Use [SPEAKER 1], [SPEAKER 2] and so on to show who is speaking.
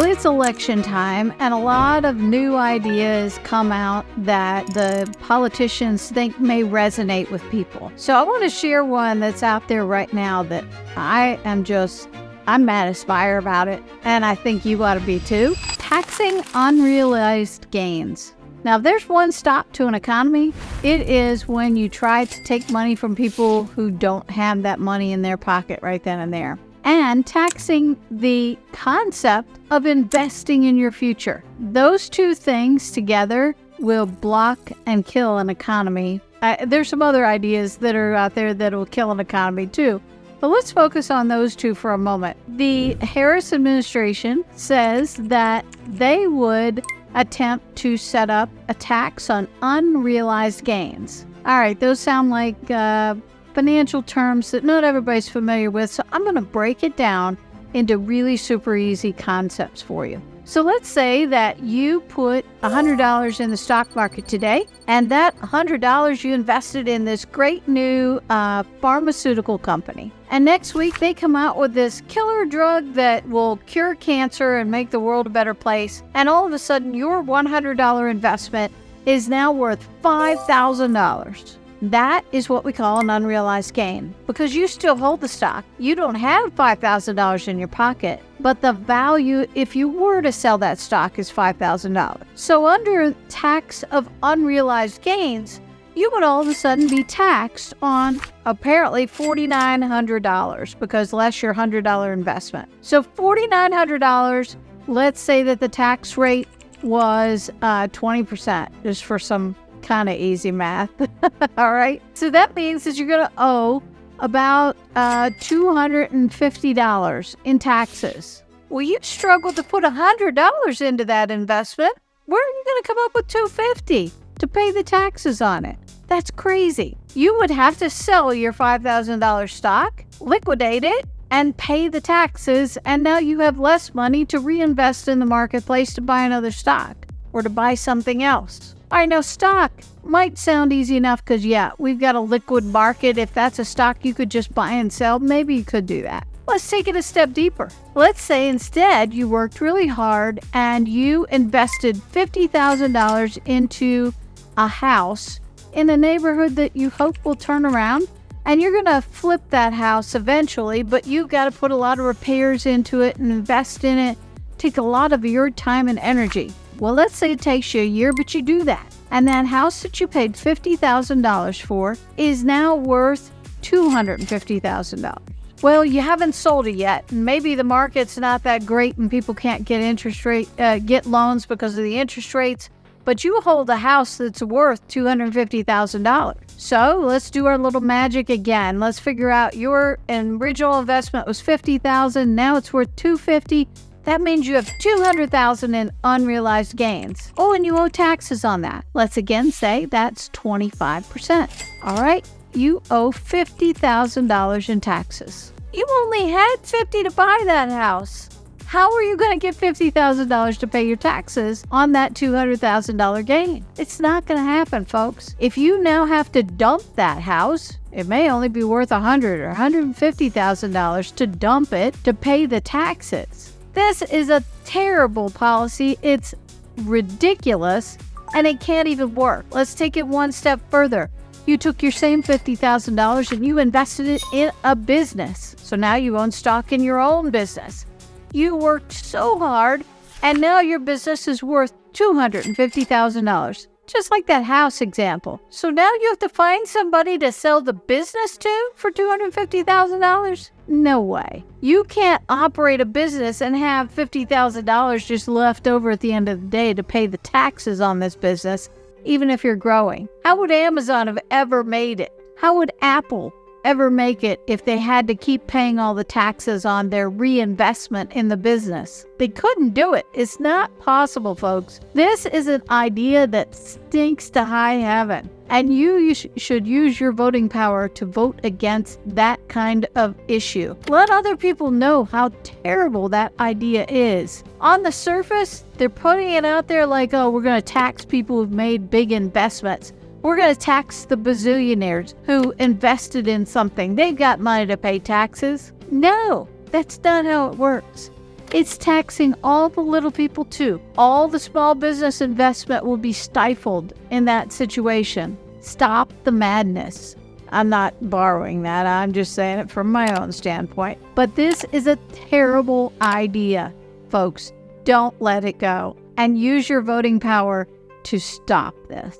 [SPEAKER 1] it's election time, and a lot of new ideas come out that the politicians think may resonate with people. So I want to share one that's out there right now that I'm mad as fire about it, and I think you ought to be too. Taxing unrealized gains. Now, if there's one stop to an economy, it is when you try to take money from people who don't have that money in their pocket right then and there. And taxing the concept of investing in your future. Those two things together will block and kill an economy. There's some other ideas that are out there that will kill an economy too. But let's focus on those two for a moment. The Harris administration says that they would attempt to set up a tax on unrealized gains. All right, those sound like financial terms that not everybody's familiar with, so I'm going to break it down into really super easy concepts for you. So let's say that you put $100 in the stock market today, and that $100 you invested in this great new pharmaceutical company. And next week they come out with this killer drug that will cure cancer and make the world a better place. And all of a sudden your $100 investment is now worth $5,000. That is what we call an unrealized gain, because you still hold the stock. You don't have $5,000 in your pocket, but the value, if you were to sell that stock, is $5,000. So under tax of unrealized gains, you would all of a sudden be taxed on apparently $4,900 because less your $100 investment. So $4,900, let's say that the tax rate was 20%, just for some kind of easy math. All right. So that means that you're going to owe about $250 in taxes. Well, you struggled to put $100 into that investment. Where are you going to come up with $250 to pay the taxes on it? That's crazy. You would have to sell your $5,000 stock, liquidate it, and pay the taxes. And now you have less money to reinvest in the marketplace to buy another stock or to buy something else. All right, now stock might sound easy enough because, yeah, we've got a liquid market. If that's a stock you could just buy and sell, maybe you could do that. Let's take it a step deeper. Let's say instead you worked really hard and you invested $50,000 into a house in a neighborhood that you hope will turn around, and you're going to flip that house eventually, but you've got to put a lot of repairs into it and invest in it. Take a lot of your time and energy. Well, let's say it takes you a year, but you do that. And that house that you paid $50,000 for is now worth $250,000. Well, you haven't sold it yet. Maybe the market's not that great and people can't get get loans because of the interest rates, but you hold a house that's worth $250,000. So let's do our little magic again. Let's figure out your original investment was $50,000. Now it's worth $250,000. That means you have $200,000 in unrealized gains. Oh, and you owe taxes on that. Let's again say that's 25%. All right, you owe $50,000 in taxes. You only had $50,000 to buy that house. How are you going to get $50,000 to pay your taxes on that $200,000 gain? It's not going to happen, folks. If you now have to dump that house, it may only be worth $100,000 or $150,000 to dump it to pay the taxes. This is a terrible policy. It's ridiculous, and it can't even work. Let's take it one step further. You took your same $50,000 and you invested it in a business. So now you own stock in your own business. You worked so hard, and now your business is worth $250,000. Just like that house example. So now you have to find somebody to sell the business to for $250,000? No way. You can't operate a business and have $50,000 just left over at the end of the day to pay the taxes on this business, even if you're growing. How would Amazon have ever made it? How would Apple ever make it if they had to keep paying all the taxes on their reinvestment in the business? They couldn't do it. It's not possible, folks. This is an idea that stinks to high heaven. And you should use your voting power to vote against that kind of issue. Let other people know how terrible that idea is. On the surface, they're putting it out there like, oh, we're going to tax people who've made big investments. We're going to tax the bazillionaires who invested in something. They've got money to pay taxes. No, that's not how it works. It's taxing all the little people too. All the small business investment will be stifled in that situation. Stop the madness. I'm not borrowing that. I'm just saying it from my own standpoint. But this is a terrible idea, folks. Don't let it go. And use your voting power to stop this.